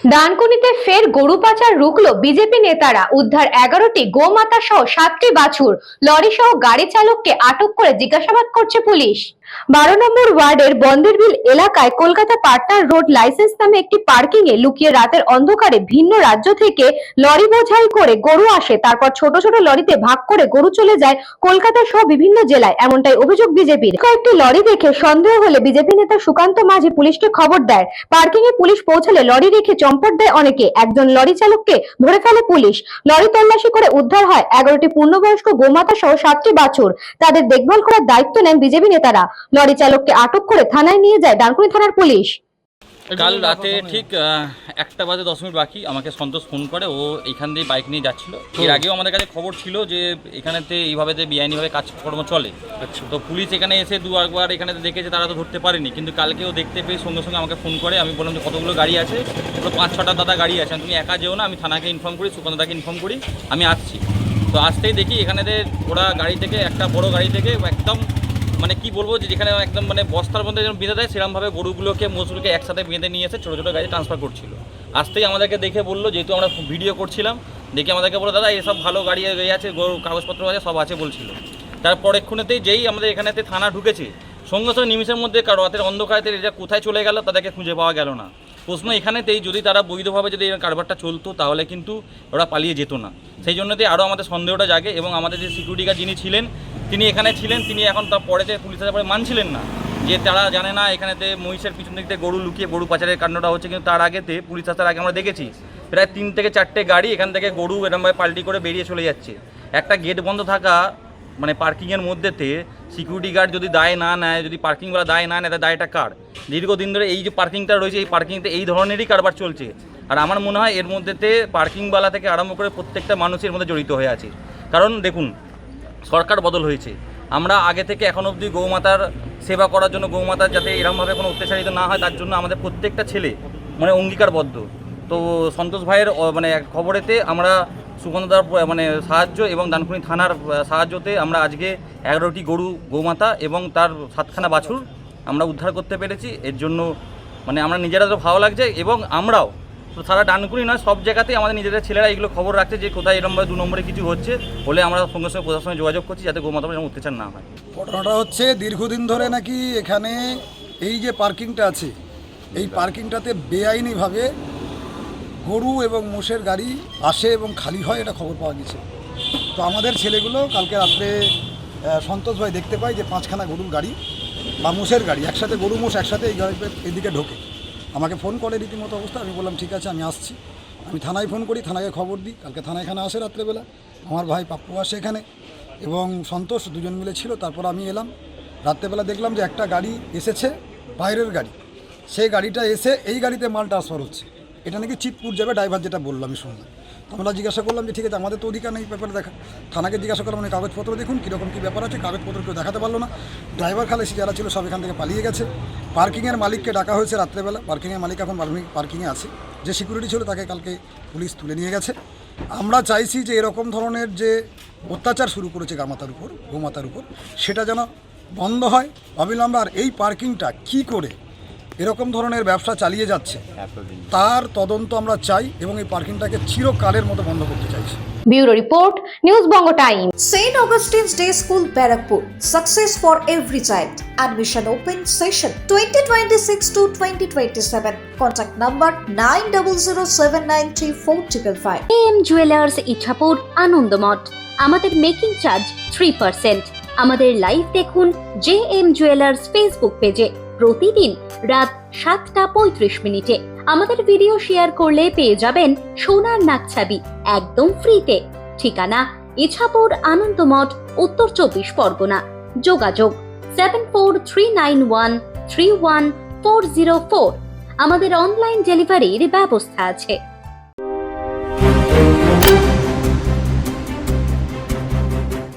ডানকুনিতে ফের গরু পাচার রুখল বিজেপি নেতারা। উদ্ধার 11টি গোমাতা সহ 7টি বাছুর। লরি সহ গাড়ি চালককে আটক করে জিজ্ঞাসাবাদ করছে পুলিশ। 12 নম্বর ওয়ার্ডের বন্দেরবিল এলাকায় কলকাতা পাটনার রোড লাইসেন্স নামে একটি পার্কিং এ লুকিয়ে রাতের অন্ধকারে ভিন্ন রাজ্য থেকে লরি বোঝাই করে গরু আসে। তারপর ছোট ছোট লরিতে ভাগ করে গরু চলে যায় কলকাতা সহ বিভিন্ন জেলায়, এমনটাই অভিযোগ বিজেপির। কয়েকটি লরি দেখে সন্দেহ হলে বিজেপি নেতা সুকান্ত মাঝি পুলিশকে খবর দেয়। পার্কিং এ পুলিশ পৌঁছালে লরি রেখে চম্পট দেয় অনেকে। একজন লরি চালককে ধরে ফেলে পুলিশ। লরি তল্লাশি করে উদ্ধার হয় 11টি পূর্ণবয়স্ক গোমাতা সহ 7টি বাছুর। তাদের দেখভাল করার দায়িত্ব নেন বিজেপি নেতারা। লরি চালককে আটক করে থানায় নিয়ে যায় ডানকুনি থানার পুলিশ। কাল রাতে ঠিক 1টা বাজে 10 মিনিট বাকি আমাকে সন্তোষ ফোন করে। ও এইখান দিয়ে বাইক নিয়ে যাচ্ছিল। এর আগেও আমাদের কাছে খবর ছিল যে এখানেতে এইভাবে বেআইনিভাবে কাজকর্ম চলে। তো পুলিশ এখানে এসে একবার এখানে দেখেছে, তারা তো ধরতে পারেনি। কিন্তু কালকেও দেখতে পেয়ে সঙ্গে সঙ্গে আমাকে ফোন করে। আমি বললাম যে কতগুলো গাড়ি আছে, 5-6টা দাদা গাড়ি আছে, তুমি একা যেও না, আমি থানাকে ইনফর্ম করি, সুকান্তদাকে ইনফর্ম করি, আমি আসছি। তো আসতেই দেখি এখানেতে ওরা গাড়ি থেকে, একটা বড় গাড়ি থেকে একদম মানে কি বলবো, যে যেখানে একদম মানে বস্তার মধ্যে যেন বেঁধে দেয় সেরকমভাবে গরুগুলোকে মোষগুলোকে একসাথে বেঁধে নিয়ে এসে ছোটো ছোটো গাড়ি ট্রান্সফার করছিল। আসতেই আমাদেরকে দেখে বললো, যেহেতু আমরা ভিডিও করছিলাম, দেখে আমাদেরকে বললো দাদা এসব ভালো গাড়ি আছে, গরু কাগজপত্র আছে, সব আছে বলছিল। তারপর এক্ষুনিতেই যেই আমাদের এখানেতে থানা ঢুকেছে, সঙ্গে সঙ্গে নিমিষের মধ্যে রাতের অন্ধকারেতে এটা কোথায় চলে গেল তাদেরকে খুঁজে পাওয়া গেল না। প্রশ্ন এখানেতেই, যদি তারা বৈধভাবে যদি এই কারবারটা চলতো তাহলে কিন্তু ওরা পালিয়ে যেত না। সেই জন্যতেই আরও আমাদের সন্দেহটা জাগে। এবং আমাদের যে সিকিউরিটি গার্ড যিনি ছিলেন, তিনি এখানে ছিলেন, তিনি এখন তার পরেতে পুলিশের পরে মানছিলেন না যে তারা জানে না এখানেতে মহিষের পিছন দিক থেকে গরু লুকিয়ে গরু পাচারের কাণ্ডটা হচ্ছে। কিন্তু তার আগেতে পুলিশ আসার আগে আমরা দেখেছি প্রায় 3 থেকে 4টে গাড়ি এখান থেকে গরু এরমভাবে পাল্টি করে বেরিয়ে চলে যাচ্ছে। একটা গেট বন্ধ থাকা মানে পার্কিংয়ের মধ্যেতে সিকিউরিটি গার্ড যদি দায় না নেয়, যদি পার্কিংওয়ালা দায় না নেয়, তার দায়টা কার? দীর্ঘদিন ধরে এই যে পার্কিংটা রয়েছে, এই পার্কিংতে এই ধরনেরই কারবার চলছে। আর আমার মনে হয় এর মধ্যেতে পার্কিংওয়ালা থেকে আরম্ভ করে প্রত্যেকটা মানুষের মধ্যে জড়িত হয়ে আছে। কারণ দেখুন, সরকার বদল হয়েছে। আমরা আগে থেকে এখন অবধি গৌমাতার সেবা করার জন্য, গৌমাতার যাতে এরকমভাবে কোনো অত্যাচারিত না হয়, তার জন্য আমাদের প্রত্যেকটা ছেলে মানে অঙ্গীকারবদ্ধ। তো সন্তোষ ভাইয়ের মানে খবরেতে আমরা সুকান্তদার মানে সাহায্য এবং ডানকুনি থানার সাহায্যতে আমরা আজকে 11টি গরু গোমাতা এবং তার 7খানা বাছুর আমরা উদ্ধার করতে পেরেছি। এর জন্য মানে আমরা নিজেরা তো ভালো লাগছে, এবং আমরাও তো সারা ডানকুনি নয়, সব জায়গাতেই আমাদের নিজেদের ছেলেরা এগুলো খবর রাখছে যে কোথায় এরকমভাবে 2 নম্বরে কিছু হচ্ছে হলে আমরা সঙ্গে সঙ্গে প্রশাসনে যোগাযোগ করছি, যাতে গোমাতার যেন অত্যাচার না হয়। ঘটনাটা হচ্ছে দীর্ঘদিন ধরে নাকি এখানে এই যে পার্কিংটা আছে, এই পার্কিংটাতে বেআইনিভাবে গরু এবং মোষের গাড়ি আসে এবং খালি হয়, এটা খবর পাওয়া গেছে। তো আমাদের ছেলেগুলো কালকে রাত্রে সন্তোষ ভাই দেখতে পাই যে 5খানা গরুর গাড়ি বা মোষের গাড়ি একসাথে, গরু মোষ একসাথে এই গাড়ি এদিকে ঢোকে। আমাকে ফোন করে রীতিমতো অবস্থা। আমি বললাম ঠিক আছে, আমি আসছি। আমি থানায় ফোন করি, থানাকে খবর দিই। কালকে থানা এখানে আসে রাত্রেবেলা, আমার ভাই পাপ্পু আসে এখানে এবং সন্তোষ, দুজন মিলে ছিল। তারপর আমি এলাম রাত্রেবেলা, দেখলাম যে একটা গাড়ি এসেছে, বাইরের গাড়ি। সেই গাড়িটা এসে এই গাড়িতে মাল ট্রান্সফার হচ্ছে। এটা নাকি চিতপুর যাবে, ড্রাইভার যেটা বললো আমি শুনলাম। আমরা জিজ্ঞাসা করলাম যে ঠিক আছে, আমাদের তো অধিকার নেই ব্যাপারে দেখা। থানাকে জিজ্ঞাসা করলাম মানে কাগজপত্র দেখুন কীরকম কী ব্যাপার আছে। কাগজপত্র কেউ দেখাতে পারলো না। ড্রাইভার খালাসি যারা ছিল সব এখান থেকে পালিয়ে গেছে। পার্কিংয়ের মালিককে ডাকা হয়েছে রাত্রেবেলা। পার্কিংয়ের মালিক এখন পার্কিংয়ে আছে। যে সিকিউরিটি ছিল তাকে কালকে পুলিশ তুলে নিয়ে গেছে। আমরা চাইছি যে এরকম ধরনের যে অত্যাচার শুরু করেছে গোমাতার উপর, সেটা যেন বন্ধ হয় অবিলম্বে। আর এই পার্কিংটা কী করে এরকম ধরনের ব্যবসা চালিয়ে যাচ্ছে তার তদন্ত আমরা চাই, এবং এই পার্কিংটাকে চিরকালের মতো বন্ধ করতে চাইছি। Bureau report, news Banga time. St. Augustine's Day School, Barakpur. Success for every child. Admission open session 2026 to 2027. Contact number 9007934555. AM Jewelers Ichhapur Anandamath. আমাদের মেকিং চার্জ 3%। আমাদের লাইভ দেখুন JM Jewelers ফেসবুক পেজে প্রতিদিন রাত 7:35 আমাদের ভিডিও শেয়ার করলে পেয়ে যাবেন সোনার নাকছাবি একদম ফ্রিতে। ঠিকানা ইছাপুর আনন্দমঠ, উত্তর 24 পরগনা। যোগাযোগ 7439131404। আমাদের অনলাইন ডেলিভারির ব্যবস্থা আছে।